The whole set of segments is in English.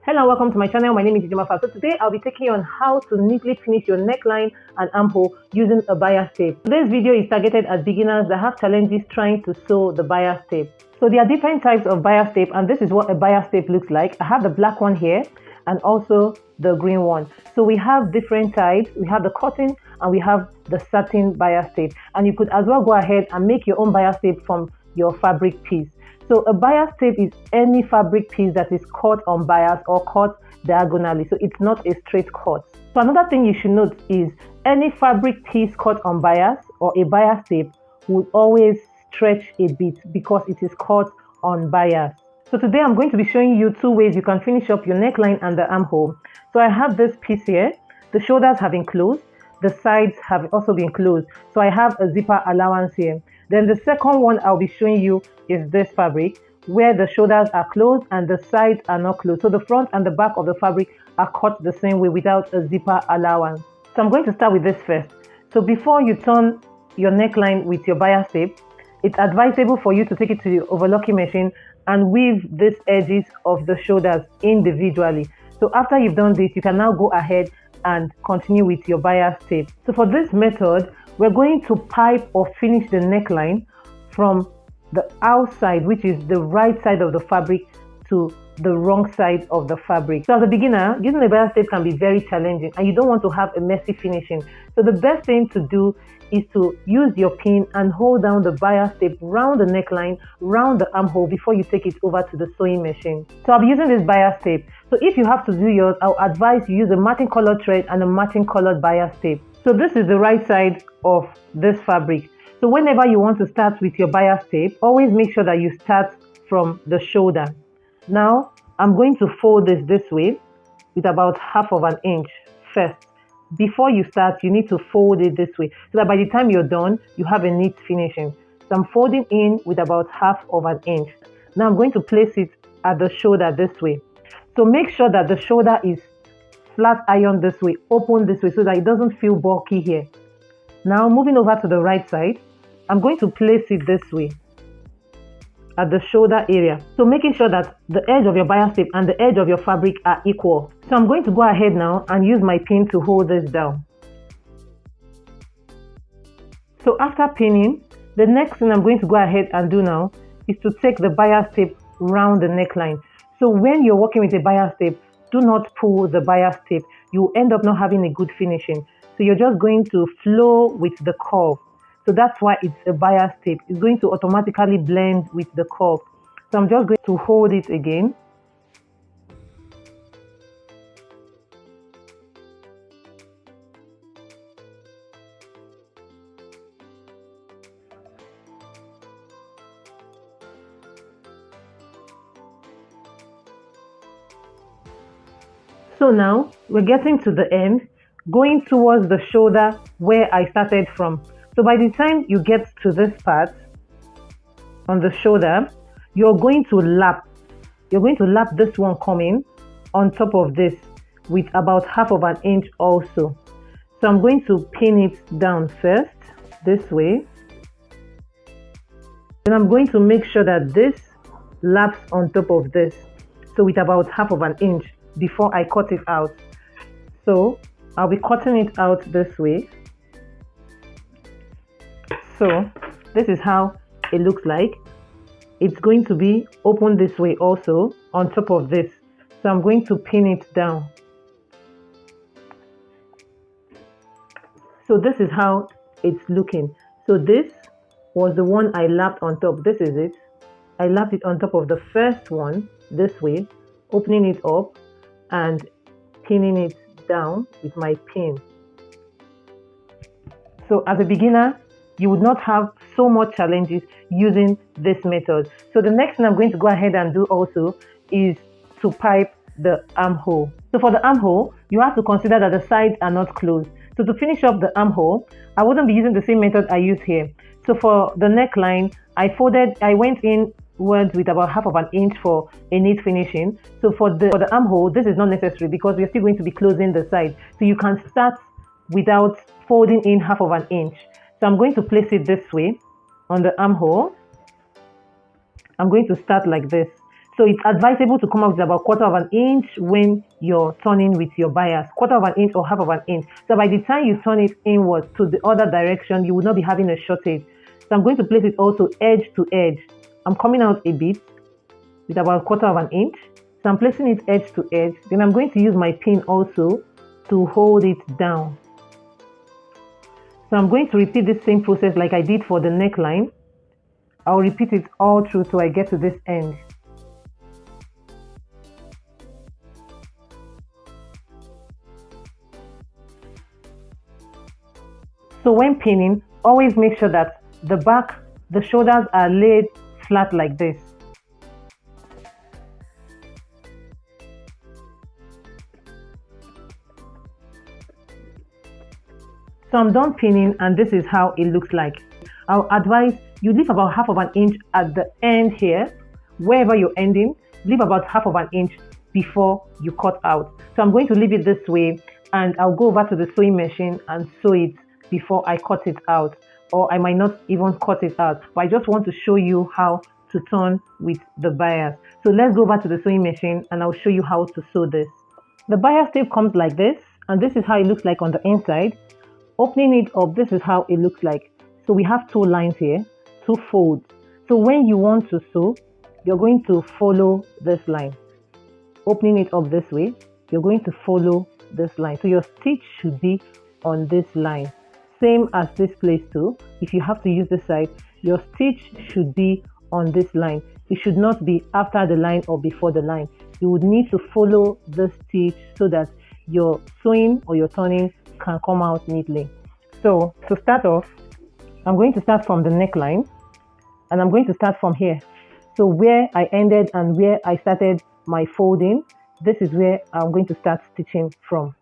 Hello and welcome to my channel. My name is Jimafa. So today I'll be taking you on how to neatly finish your neckline and armhole using a bias tape. Today's video is targeted at beginners that have challenges trying to sew the bias tape. So there are different types of bias tape, and this is what a bias tape looks like. I have the black one here and also the green one. So we have different types. We have the cotton and we have the satin bias tape, and you could as well go ahead and make your own bias tape from your fabric piece. So a bias tape is any fabric piece that is cut on bias or cut diagonally. So it's not a straight cut. So another thing you should note is any fabric piece cut on bias or a bias tape will always stretch a bit because it is cut on bias. So today I'm going to be showing you two ways you can finish up your neckline and the armhole. So I have this piece here. The shoulders have been closed. The sides have also been closed. So I have a zipper allowance here. Then the second one I'll be showing you is this fabric where the shoulders are closed and the sides are not closed. So the front and the back of the fabric are cut the same way without a zipper allowance. So I'm going to start with this first. So before you turn your neckline with your bias tape, it's advisable for you to take it to your overlocking machine and weave these edges of the shoulders individually. So after you've done this, you can now go ahead and continue with your bias tape. So for this method, we're going to pipe or finish the neckline from the outside, which is the right side of the fabric, to the wrong side of the fabric. So as a beginner, using a bias tape can be very challenging and you don't want to have a messy finishing. So the best thing to do is to use your pin and hold down the bias tape round the neckline, round the armhole before you take it over to the sewing machine. So I'll be using this bias tape. So if you have to do yours, I'll advise you use a matching colored thread and a matching colored bias tape. So this is the right side of this fabric. So whenever you want to start with your bias tape, always make sure that you start from the shoulder. Now I'm going to fold this way with about ½ of an inch first. Before you start, you need to fold it this way so that by the time you're done, you have a neat finishing. So I'm folding in with about ½ of an inch. Now I'm going to place it at the shoulder this way. So make sure that the shoulder is flat iron this way, open this way, so that it doesn't feel bulky here. Now moving over to the right side, I'm going to place it this way at the shoulder area. So making sure that the edge of your bias tape and the edge of your fabric are equal. So I'm going to go ahead now and use my pin to hold this down. So after pinning, the next thing I'm going to go ahead and do now is to take the bias tape round the neckline. So when you're working with a bias tape, do not pull the bias tape. You end up not having a good finishing. So you're just going to flow with the curve. So that's why it's a bias tape. It's going to automatically blend with the curve. So I'm just going to hold it again. So now we're getting to the end, going towards the shoulder where I started from. So by the time you get to this part on the shoulder, you're going to lap. You're going to lap this one coming on top of this with about ½ of an inch also. So I'm going to pin it down first this way. Then I'm going to make sure that this laps on top of this. So with about ½ of an inch before I cut it out. So I'll be cutting it out this way. So this is how it looks like. It's going to be open this way also on top of this. So I'm going to pin it down. So this is how it's looking. So this was the one I lapped on top. This is it. I lapped it on top of the first one this way, opening it up and pinning it down with my pin. So as a beginner, you would not have so much challenges using this method. So the next thing I'm going to go ahead and do also is to pipe the armhole. So for the armhole, you have to consider that the sides are not closed. So to finish up the armhole, I wouldn't be using the same method I use here. So for the neckline, I went in with about ½ of an inch for a neat finishing. So for the armhole, this is not necessary because we're still going to be closing the side. So you can start without folding in ½ of an inch. So I'm going to place it this way on the armhole. I'm going to start like this. So it's advisable to come out with about 1/4 inch when you're turning with your bias, 1/4 inch or 1/2 inch. So by the time you turn it inwards to the other direction, you will not be having a shortage. So I'm going to place it also edge to edge. I'm coming out a bit with about 1/4 inch. So I'm placing it edge to edge. Then I'm going to use my pin also to hold it down. So I'm going to repeat the same process like I did for the neckline. I'll repeat it all through till I get to this end. So when pinning, always make sure that the back, the shoulders are laid flat like this. So I'm done pinning and this is how it looks like. I'll advise you leave about 1/2 inch at the end here, wherever you're ending, leave about 1/2 inch before you cut out. So I'm going to leave it this way and I'll go over to the sewing machine and sew it before I cut it out, or I might not even cut it out, but I just want to show you how to turn with the bias. So let's go over to the sewing machine and I'll show you how to sew this. The bias tape comes like this and this is how it looks like on the inside. Opening it up, this is how it looks like. So we have 2 lines here, 2 folds. So when you want to sew, you're going to follow this line. Opening it up this way, you're going to follow this line. So your stitch should be on this line. Same as this place too. If you have to use this side, your stitch should be on this line. It should not be after the line or before the line. You would need to follow the stitch so that your sewing or your turning can come out neatly. So to start off, I'm going to start from the neckline and I'm going to start from here. So where I ended and where I started my folding, this is where I'm going to start stitching from.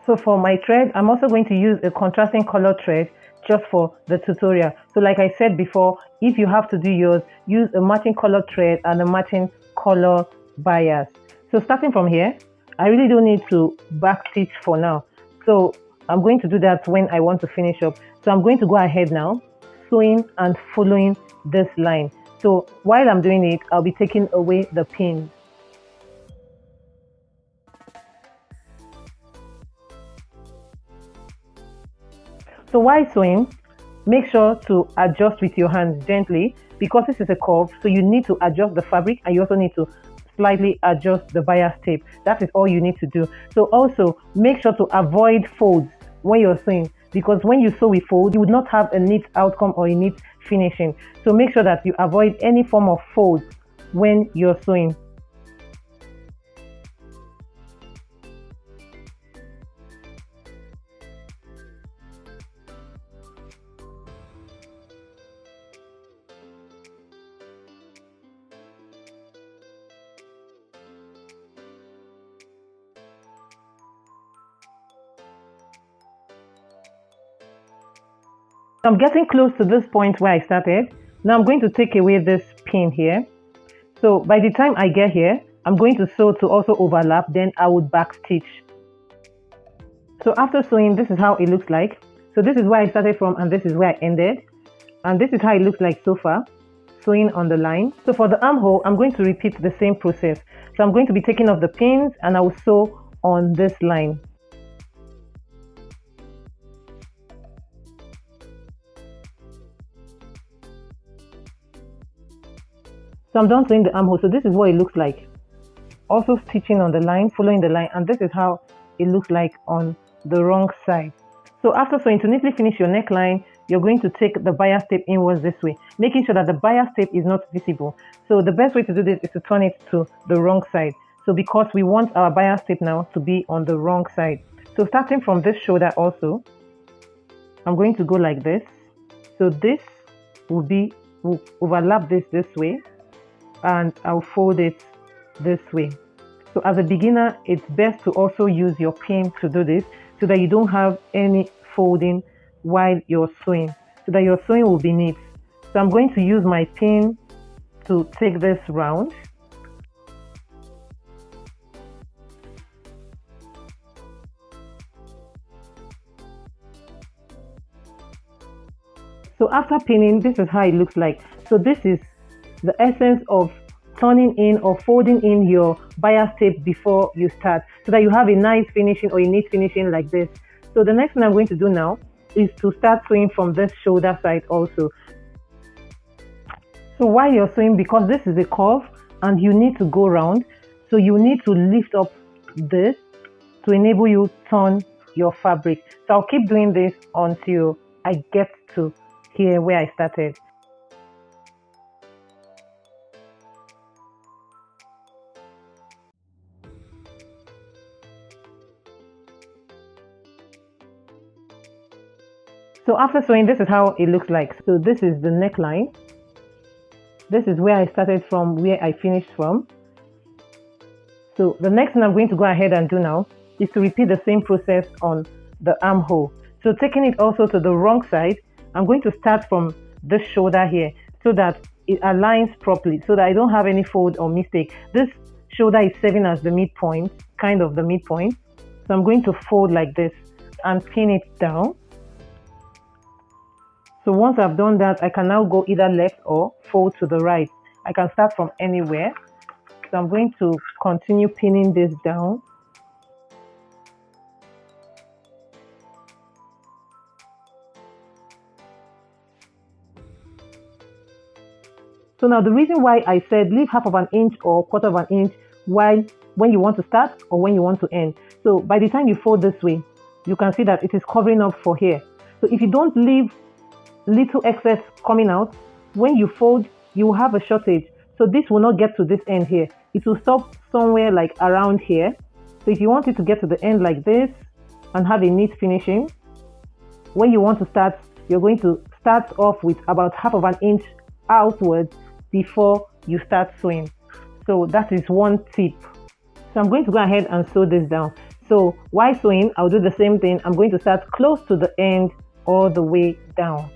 So for my thread, I'm also going to use a contrasting color thread just for the tutorial. So like I said before, if you have to do yours, use a matching color thread and a matching color bias. So starting from here, I really don't need to back stitch for now. So I'm going to do that when I want to finish up. So I'm going to go ahead now, sewing and following this line. So while I'm doing it, I'll be taking away the pins. So while sewing, make sure to adjust with your hands gently because this is a curve. So you need to adjust the fabric and you also need to slightly adjust the bias tape. That is all you need to do. So also make sure to avoid folds when you're sewing, because when you sew with folds, you would not have a neat outcome or a neat finishing. So make sure that you avoid any form of folds when you're sewing. I'm getting close to this point where I started. Now I'm going to take away this pin here. So by the time I get here, I'm going to sew to also overlap, then I would back stitch. So after sewing, this is how it looks like. So this is where I started from and this is where I ended. And this is how it looks like so far, sewing on the line. So for the armhole, I'm going to repeat the same process. So I'm going to be taking off the pins and I will sew on this line. So I'm done sewing the armhole. So this is what it looks like. Also stitching on the line, following the line, and this is how it looks like on the wrong side. So after sewing, to neatly finish your neckline, you're going to take the bias tape inwards this way, making sure that the bias tape is not visible. So the best way to do this is to turn it to the wrong side. So because we want our bias tape now to be on the wrong side. So starting from this shoulder also, I'm going to go like this. So this will overlap this way, and I'll fold it this way. So as a beginner, it's best to also use your pin to do this so that you don't have any folding while you're sewing, so that your sewing will be neat. So I'm going to use my pin to take this round. So after pinning, this is how it looks like. So this is the essence of turning in or folding in your bias tape before you start, so that you have a nice finishing or a neat finishing like this. So the next thing I'm going to do now is to start sewing from this shoulder side also. So while you're sewing, because this is a curve and you need to go round, so you need to lift up this to enable you turn your fabric. So I'll keep doing this until I get to here where I started. So after sewing, this is how it looks like. So this is the neckline. This is where I started from, where I finished from. So the next thing I'm going to go ahead and do now is to repeat the same process on the armhole. So taking it also to the wrong side, I'm going to start from this shoulder here so that it aligns properly, so that I don't have any fold or mistake. This shoulder is serving as the midpoint, kind of the midpoint. So I'm going to fold like this and pin it down. So once I've done that, I can now go either left or fold to the right. I can start from anywhere. So I'm going to continue pinning this down. So now the reason why I said leave half of an inch or quarter of an inch when you want to start or when you want to end. So by the time you fold this way, you can see that it is covering up for here. So if you don't leave little excess coming out, when you fold, you will have a shortage. So this will not get to this end here. It will stop somewhere like around here. So if you want it to get to the end like this and have a neat finishing, when you want to start, you're going to start off with about half of an inch outwards before you start sewing. So that is one tip. So I'm going to go ahead and sew this down. So while sewing, I'll do the same thing. I'm going to start close to the end all the way down.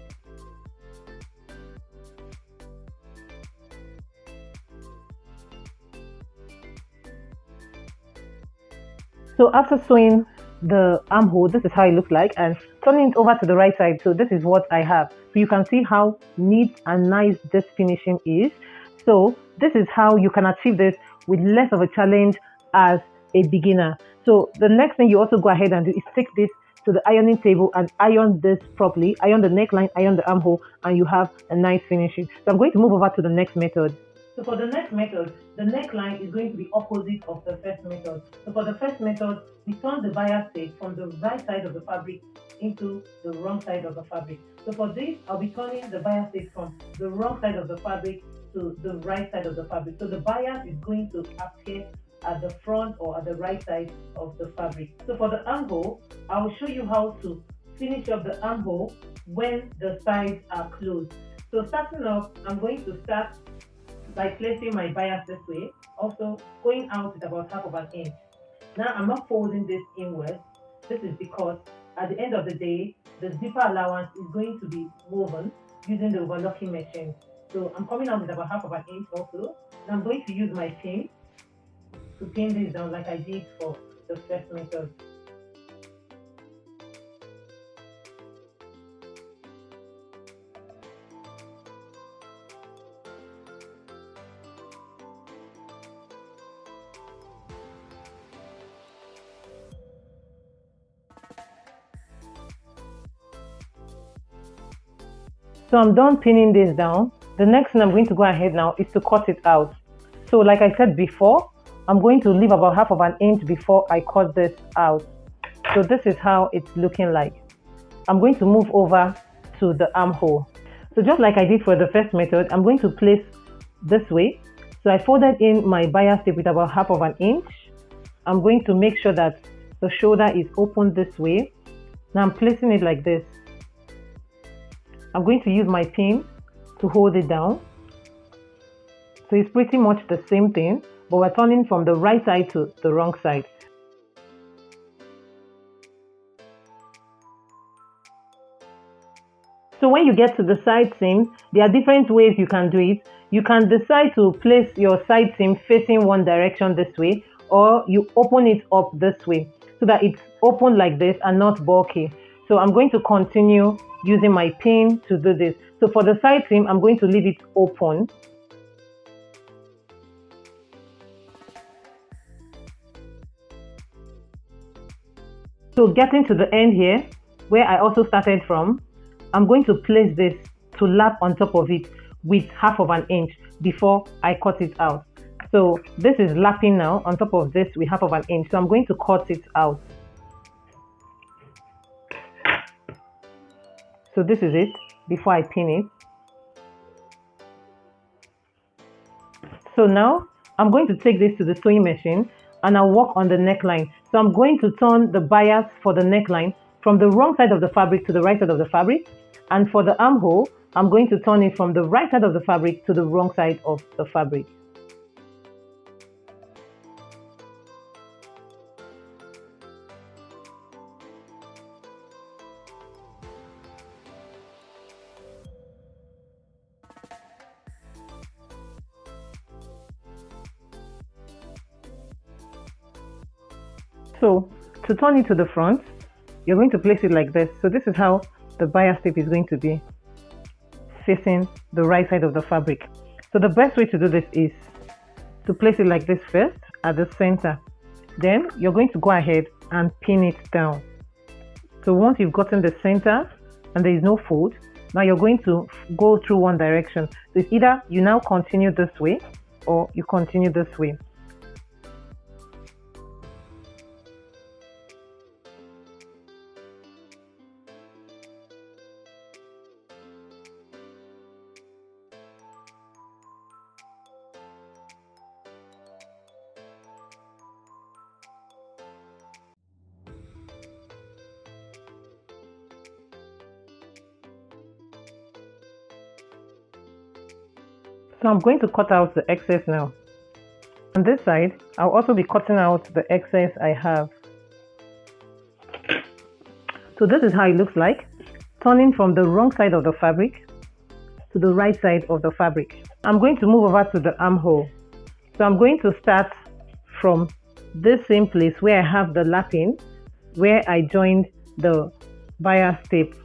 So after sewing the armhole, this is how it looks like, and turning it over to the right side. So this is what I have. So you can see how neat and nice this finishing is. So this is how you can achieve this with less of a challenge as a beginner. So the next thing you also go ahead and do is take this to the ironing table and iron this properly. Iron the neckline, iron the armhole, and you have a nice finishing. So I'm going to move over to the next method. So for the next method, the neckline is going to be opposite of the first method. So for the first method, we turn the bias tape from the right side of the fabric into the wrong side of the fabric. So for this, I'll be turning the bias tape from the wrong side of the fabric to the right side of the fabric. So the bias is going to appear at the front or at the right side of the fabric. So for the armhole, I will show you how to finish up the armhole when the sides are closed. So starting off, I'm going to start by placing my bias this way, also going out with about half of an inch. Now I'm not folding this inwards. This is because at the end of the day, the zipper allowance is going to be woven using the overlocking machine. So I'm coming out with about half of an inch also. Now I'm going to use my pin to pin this down like I did for the first method. So I'm done pinning this down. The next thing I'm going to go ahead now is to cut it out. So like I said before, I'm going to leave about half of an inch before I cut this out. So this is how it's looking like. I'm going to move over to the armhole. So just like I did for the first method, I'm going to place this way. So I folded in my bias tape with about half of an inch. I'm going to make sure that the shoulder is open this way. Now I'm placing it like this. I'm going to use my pin to hold it down. So it's pretty much the same thing, but we're turning from the right side to the wrong side. So when you get to the side seam, there are different ways you can do it. You can decide to place your side seam facing one direction this way, or you open it up this way so that it's open like this and not bulky. So I'm going to continue using my pin to do this. So for the side seam, I'm going to leave it open. So getting to the end here, where I also started from, I'm going to place this to lap on top of it with 1/2 inch before I cut it out. So this is lapping now on top of this with 1/2 inch. So I'm going to cut it out. So this is it before I pin it. So now I'm going to take this to the sewing machine and I'll work on the neckline. So I'm going to turn the bias for the neckline from the wrong side of the fabric to the right side of the fabric. And for the armhole, I'm going to turn it from the right side of the fabric to the wrong side of the fabric. So to turn it to the front, you're going to place it like this. So this is how the bias tape is going to be facing the right side of the fabric. So the best way to do this is to place it like this first at the center. Then you're going to go ahead and pin it down. So once you've gotten the center and there is no fold, now you're going to go through one direction. So it's either you now continue this way or you continue this way. So I'm going to cut out the excess now. On this side, I'll also be cutting out the excess I have. So this is how it looks like, turning from the wrong side of the fabric to the right side of the fabric. I'm going to move over to the armhole. So I'm going to start from this same place where I have the lapping, where I joined the bias tape.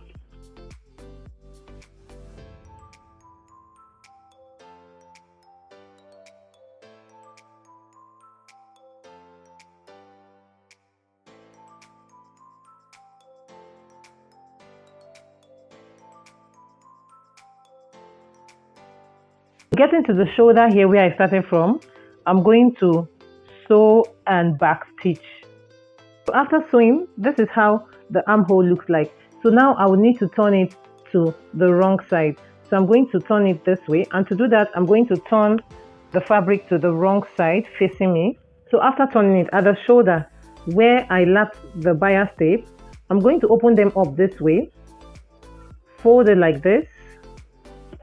Getting to the shoulder here where I started from, I'm going to sew and back stitch. So after sewing, this is how the armhole looks like. So now I will need to turn it to the wrong side. So I'm going to turn it this way, and to do that I'm going to turn the fabric to the wrong side facing me. So after turning it at the shoulder where I lapped the bias tape, I'm going to open them up this way, fold it like this,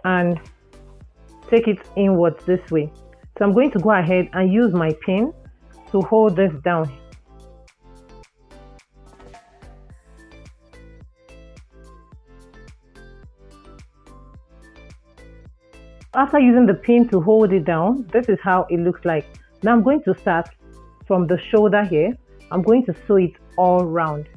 and take it inwards this way. So I'm going to go ahead and use my pin to hold this down. After using the pin to hold it down, this is how it looks like. Now I'm going to start from the shoulder here. I'm going to sew it all round.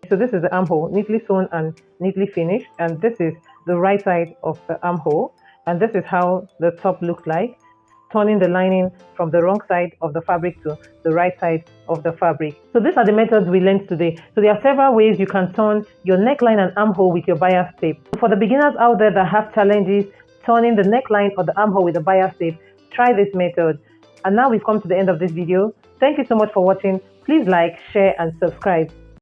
So this is the armhole, neatly sewn and neatly finished, and this is the right side of the armhole, and this is how the top looks like, turning the lining from the wrong side of the fabric to the right side of the fabric. So these are the methods we learned today. So there are several ways you can turn your neckline and armhole with your bias tape. For the beginners out there that have challenges turning the neckline or the armhole with the bias tape, try this method. And now we've come to the end of this video. Thank you so much for watching. Please like, share and subscribe.